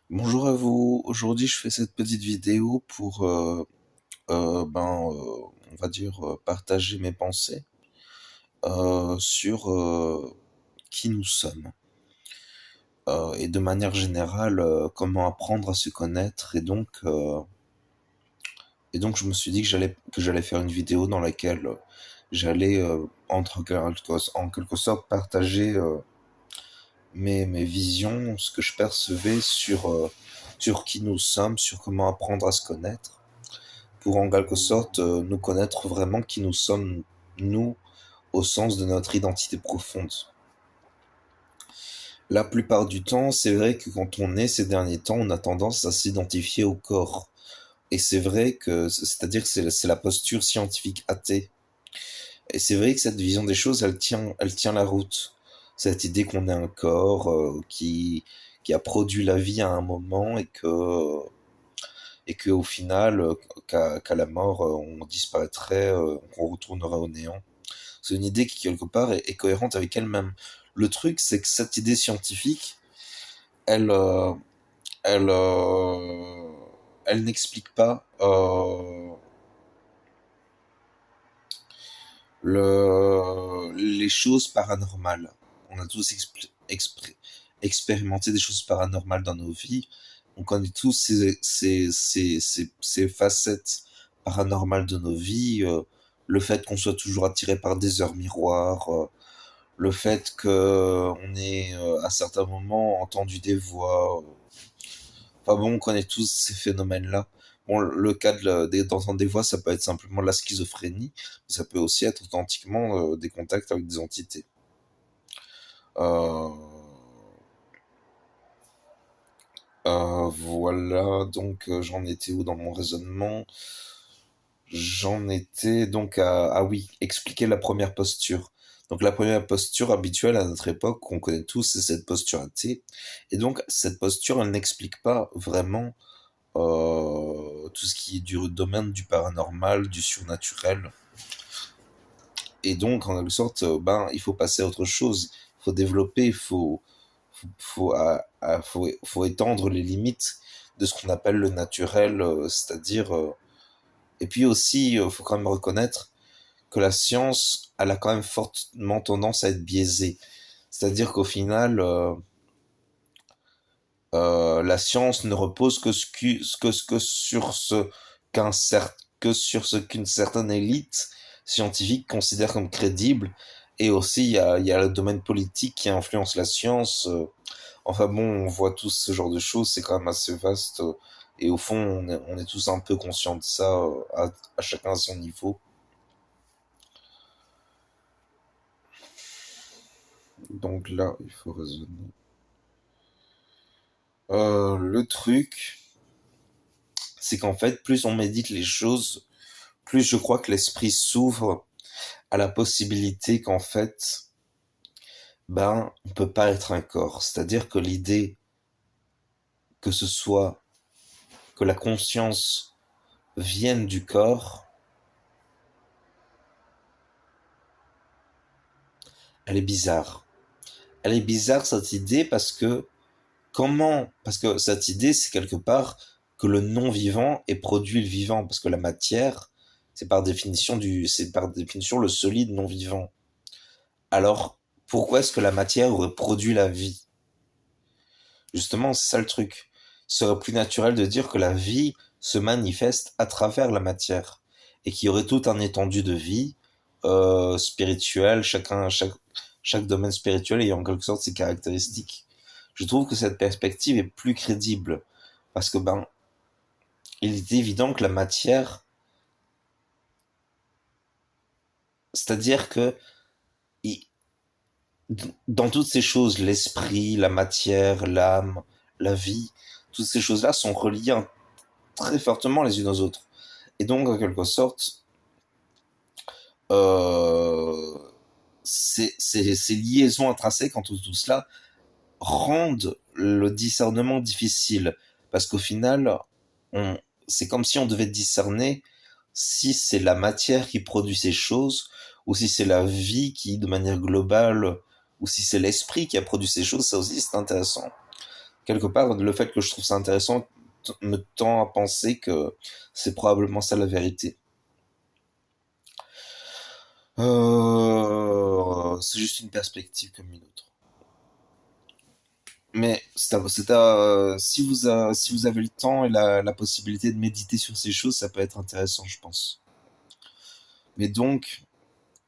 Bonjour à vous. Aujourd'hui, je fais cette petite vidéo pour, on va dire, partager mes pensées sur qui nous sommes et de manière générale, comment apprendre à se connaître. Et donc, je me suis dit que j'allais faire une vidéo dans laquelle j'allais en quelque sorte partager mes visions, ce que je percevais sur qui nous sommes, sur comment apprendre à se connaître pour en quelque sorte nous connaître vraiment qui nous sommes, nous, au sens de notre identité profonde. La plupart du temps, c'est vrai que quand on est ces derniers temps, on a tendance à s'identifier au corps. Et c'est vrai que, c'est-à-dire que c'est la posture scientifique athée. Et c'est vrai que cette vision des choses, elle tient la route. Cette idée qu'on est un corps qui a produit la vie à un moment et qu'au final, qu'à la mort, on disparaîtrait, qu'on retournerait au néant. C'est une idée qui, quelque part, est cohérente avec elle-même. Le truc, c'est que cette idée scientifique, elle, euh, elle, euh, elle n'explique pas les choses paranormales. On a tous expérimenté des choses paranormales dans nos vies. On connaît tous ces facettes paranormales de nos vies. Le fait qu'on soit toujours attiré par des heures miroirs, le fait que on ait à certains moments entendu des voix. Enfin bon, on connaît tous ces phénomènes-là. Bon, le cas d'entendre des voix, ça peut être simplement de la schizophrénie, mais ça peut aussi être authentiquement des contacts avec des entités. Euh, voilà, donc j'en étais où dans mon raisonnement? J'en étais donc ah oui, expliquer la première posture. Donc la première posture habituelle à notre époque, qu'on connaît tous, c'est cette posture athée. Et donc cette posture, elle n'explique pas vraiment tout ce qui est du domaine du paranormal, du surnaturel. Et donc, en quelque sorte, il faut passer à autre chose. Il faut développer, faut étendre les limites de ce qu'on appelle le naturel, c'est-à-dire. Et puis aussi, il faut quand même reconnaître que la science, elle a quand même fortement tendance à être biaisée. C'est-à-dire qu'au final, la science ne repose que sur ce qu'une certaine élite scientifique considère comme crédible. Et aussi, il y a le domaine politique qui influence la science. Enfin bon, on voit tous ce genre de choses, c'est quand même assez vaste. Et au fond, on est tous un peu conscients de ça, à chacun à son niveau. Donc là, il faut raisonner. Le truc, c'est qu'en fait, plus on médite les choses, plus je crois que l'esprit s'ouvre à la possibilité qu'en fait, on peut pas être un corps. C'est-à-dire que l'idée que ce soit que la conscience vienne du corps, elle est bizarre. Elle est bizarre cette idée parce que cette idée c'est quelque part que le non-vivant est produit le vivant parce que la matière c'est par définition le solide non-vivant. Alors pourquoi est-ce que la matière aurait produit la vie? Justement, c'est ça le truc. Il serait plus naturel de dire que la vie se manifeste à travers la matière et qu'il y aurait tout un étendu de vie spirituelle, chaque domaine spirituel ayant en quelque sorte ses caractéristiques. Je trouve que cette perspective est plus crédible parce que il est évident que la matière, c'est-à-dire que il- dans toutes ces choses, l'esprit, la matière, l'âme, la vie, toutes ces choses-là sont reliées très fortement les unes aux autres. Et donc, en quelque sorte, euh, ces liaisons intrinsèques entre tout cela rendent le discernement difficile. Parce qu'au final, on, c'est comme si on devait discerner si c'est la matière qui produit ces choses, ou si c'est la vie qui, de manière globale, ou si c'est l'esprit qui a produit ces choses. Ça aussi, c'est intéressant. quelque part, le fait que je trouve ça intéressant me tend à penser que c'est probablement ça la vérité. C'est juste une perspective comme une autre. Mais si vous avez le temps et la possibilité de méditer sur ces choses, ça peut être intéressant, je pense. Mais donc,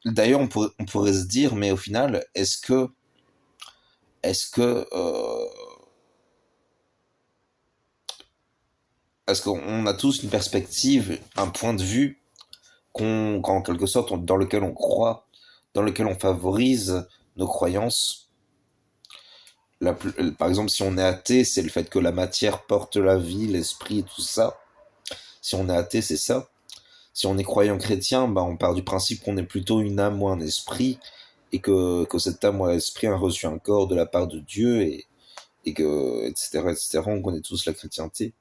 d'ailleurs, on pourrait se dire, mais au final, est-ce que, est-ce qu'on a tous une perspective, un point de vue en quelque sorte, dans lequel on croit, dans lequel on favorise nos croyances. Par exemple, si on est athée, c'est le fait que la matière porte la vie, l'esprit et tout ça. Si on est athée, c'est ça. Si on est croyant chrétien, bah, on part du principe qu'on est plutôt une âme ou un esprit, et que cette âme ou un esprit a reçu un corps de la part de Dieu, et que, etc., etc., on connaît tous la chrétienté.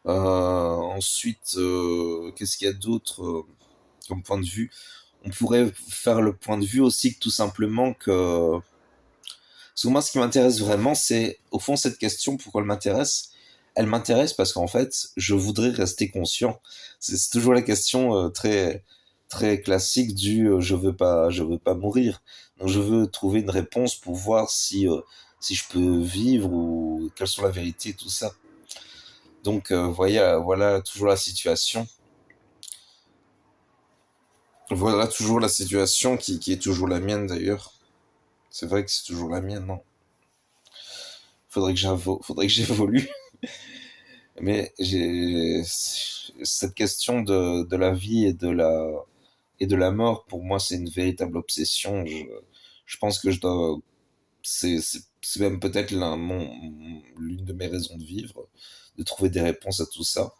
Ensuite, qu'est-ce qu'il y a d'autre comme point de vue? On pourrait faire le point de vue aussi que tout simplement que... Parce que moi, ce qui m'intéresse vraiment, c'est, au fond, cette question, pourquoi elle m'intéresse? Elle m'intéresse parce qu'en fait, je voudrais rester conscient. C'est toujours la question très classique du je veux pas mourir. Donc, je veux trouver une réponse pour voir si je peux vivre ou quelles sont la vérité, tout ça. Donc, voilà toujours la situation. Voilà toujours la situation qui est toujours la mienne d'ailleurs. C'est vrai que c'est toujours la mienne, non? Faudrait que j'évolue. Mais cette question de la vie et de la mort, pour moi, c'est une véritable obsession. Je pense que c'est même peut-être l'une de mes raisons de vivre, de trouver des réponses à tout ça.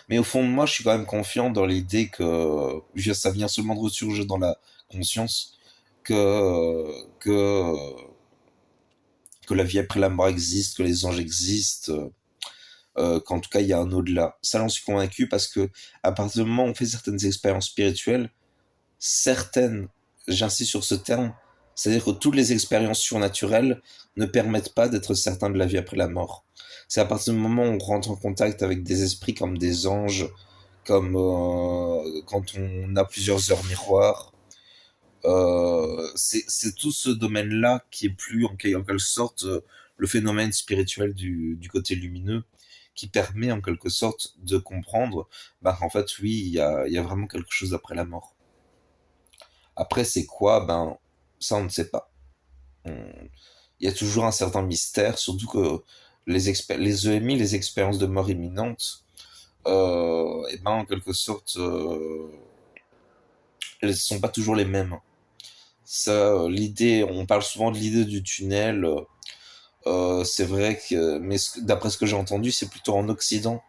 Mais au fond de moi, je suis quand même confiant dans l'idée que, ça vient seulement de ressurgir dans la conscience, que, que la vie après la mort existe, que les anges existent, qu'en tout cas il y a un au-delà. Ça, j'en suis convaincu parce que à partir du moment où on fait certaines expériences spirituelles, certaines, j'insiste sur ce terme, c'est-à-dire que toutes les expériences surnaturelles ne permettent pas d'être certain de la vie après la mort. C'est à partir du moment où on rentre en contact avec des esprits comme des anges, comme quand on a plusieurs heures miroirs. C'est tout ce domaine-là qui est plus en quelque sorte le phénomène spirituel du côté lumineux, qui permet en quelque sorte de comprendre bah, en fait oui, il y a vraiment quelque chose après la mort. Après c'est quoi? Ben ça on ne sait pas. Il y a toujours un certain mystère, surtout que les EMI, les expériences de mort imminente, et ben en quelque sorte elles ne sont pas toujours les mêmes. Ça, l'idée, on parle souvent de l'idée du tunnel. C'est vrai que, mais d'après ce que j'ai entendu, c'est plutôt en Occident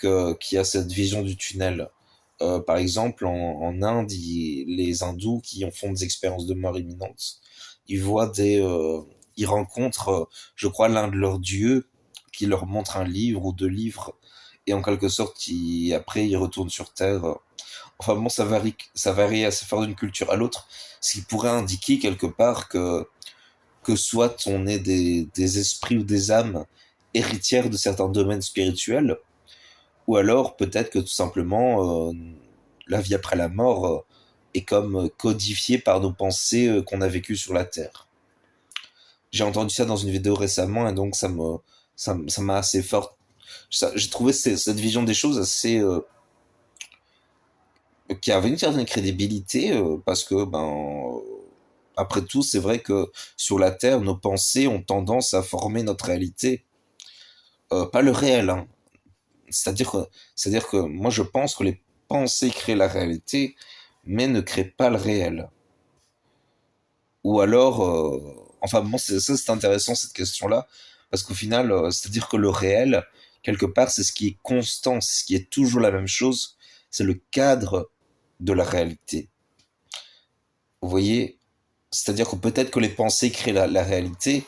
qu'il y a cette vision du tunnel. Par exemple, en Inde, les hindous qui en font des expériences de mort imminente, ils voient ils rencontrent, je crois, l'un de leurs dieux qui leur montre un livre ou deux livres, et en quelque sorte, après, ils retournent sur Terre. Enfin bon, ça varie assez fort d'une culture à l'autre, ce qui pourrait indiquer quelque part que soit on est des esprits ou des âmes héritières de certains domaines spirituels, ou alors peut-être que tout simplement la vie après la mort est comme codifiée par nos pensées qu'on a vécues sur la Terre. J'ai entendu ça dans une vidéo récemment et donc ça m'a assez fort. J'ai trouvé cette vision des choses assez qui avait une certaine crédibilité parce que après tout c'est vrai que sur la Terre nos pensées ont tendance à former notre réalité, pas le réel, hein. C'est-à-dire que, c'est-à-dire que moi je pense que les pensées créent la réalité, mais ne créent pas le réel. Ou alors, enfin bon, ça c'est intéressant cette question-là, parce qu'au final, c'est-à-dire que le réel, quelque part, c'est ce qui est constant, c'est ce qui est toujours la même chose, c'est le cadre de la réalité. Vous voyez? C'est-à-dire que peut-être que les pensées créent la réalité,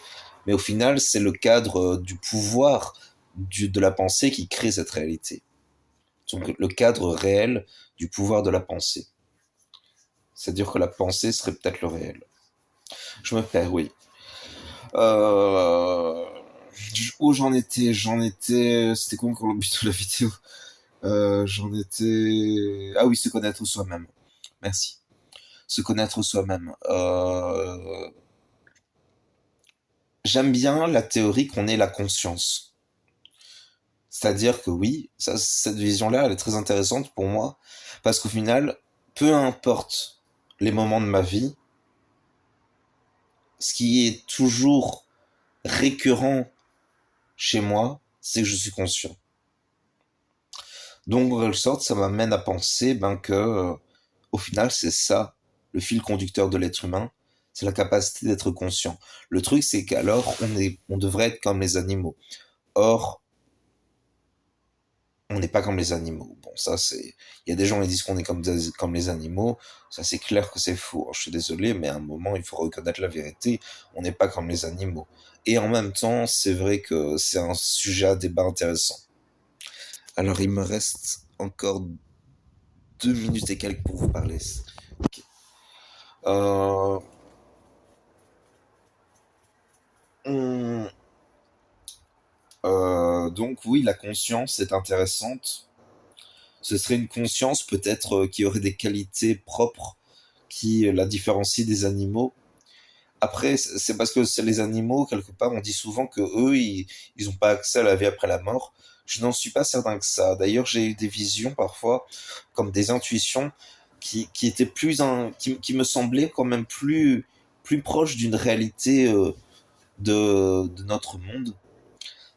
mais au final, c'est le cadre du pouvoir de la pensée qui crée cette réalité. Donc le cadre réel du pouvoir de la pensée. C'est-à-dire que la pensée serait peut-être le réel. Je me perds, oui. Euh, où j'en étais, c'était quoi encore le but de la vidéo? J'en étais, ah oui, se connaître soi-même. Merci. Se connaître soi-même. J'aime bien la théorie qu'on ait la conscience. C'est-à-dire que oui, cette vision-là, elle est très intéressante pour moi, parce qu'au final, peu importe les moments de ma vie, ce qui est toujours récurrent chez moi, c'est que je suis conscient. Donc, en quelque sorte, ça m'amène à penser que, au final, c'est ça, le fil conducteur de l'être humain, c'est la capacité d'être conscient. Le truc, c'est qu'alors, on devrait être comme les animaux. Or, on n'est pas comme les animaux. Bon, ça, c'est, il y a des gens qui disent qu'on est comme les animaux. Ça, c'est clair que c'est faux. Je suis désolé, mais à un moment, il faut reconnaître la vérité. On n'est pas comme les animaux. Et en même temps, c'est vrai que c'est un sujet à débat intéressant. Alors, il me reste encore 2 minutes et quelques pour vous parler. Ok. Euh, on- donc oui, la conscience est intéressante. Ce serait une conscience peut-être qui aurait des qualités propres qui la différencient des animaux. Après, c'est parce que c'est les animaux, quelque part, on dit souvent que eux, ils ont pas accès à la vie après la mort. Je n'en suis pas certain que ça. D'ailleurs, j'ai eu des visions parfois, comme des intuitions, qui étaient qui me semblaient quand même plus proches d'une réalité de notre monde.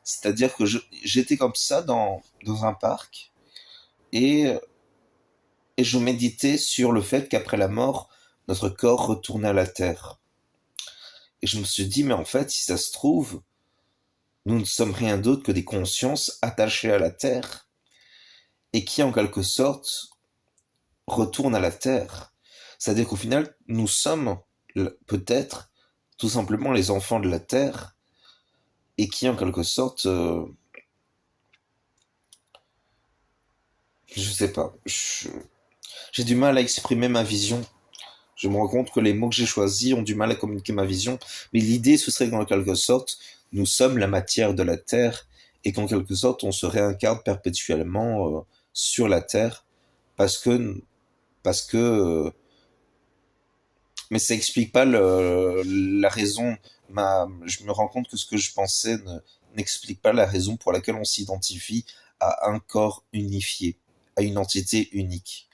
C'est-à-dire que j'étais comme ça dans un parc et, et je méditais sur le fait qu'après la mort, notre corps retournait à la terre. Et je me suis dit, mais en fait, si ça se trouve, nous ne sommes rien d'autre que des consciences attachées à la terre et qui, en quelque sorte, retournent à la terre. C'est-à-dire qu'au final, nous sommes peut-être tout simplement les enfants de la terre et qui, en quelque sorte, je sais pas, j'ai du mal à exprimer ma vision. Je me rends compte que les mots que j'ai choisis ont du mal à communiquer ma vision, mais l'idée ce serait qu'en quelque sorte, nous sommes la matière de la Terre et qu'en quelque sorte, on se réincarne perpétuellement sur la Terre parce que, parce que, mais ça explique pas la raison. Je me rends compte que ce que je pensais n'explique pas la raison pour laquelle on s'identifie à un corps unifié, à une entité unique.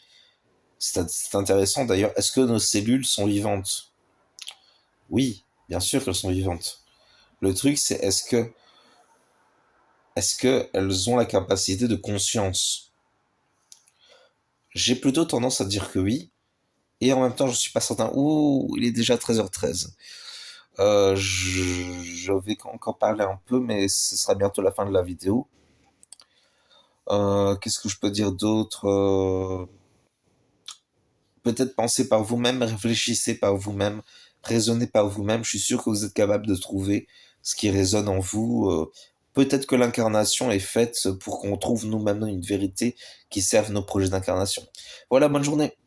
C'est intéressant d'ailleurs. Est-ce que nos cellules sont vivantes? Oui, bien sûr qu'elles sont vivantes. Le truc, c'est est-ce que elles ont la capacité de conscience? J'ai plutôt tendance à dire que oui, et en même temps, je suis pas certain. Ouh, il est déjà 13h13. Je vais encore parler un peu, mais ce sera bientôt la fin de la vidéo. Qu'est-ce que je peux dire d'autre? Peut-être pensez par vous-même, réfléchissez par vous-même, raisonnez par vous-même. Je suis sûr que vous êtes capable de trouver ce qui résonne en vous. Peut-être que l'incarnation est faite pour qu'on trouve nous-mêmes une vérité qui serve nos projets d'incarnation. Voilà, bonne journée.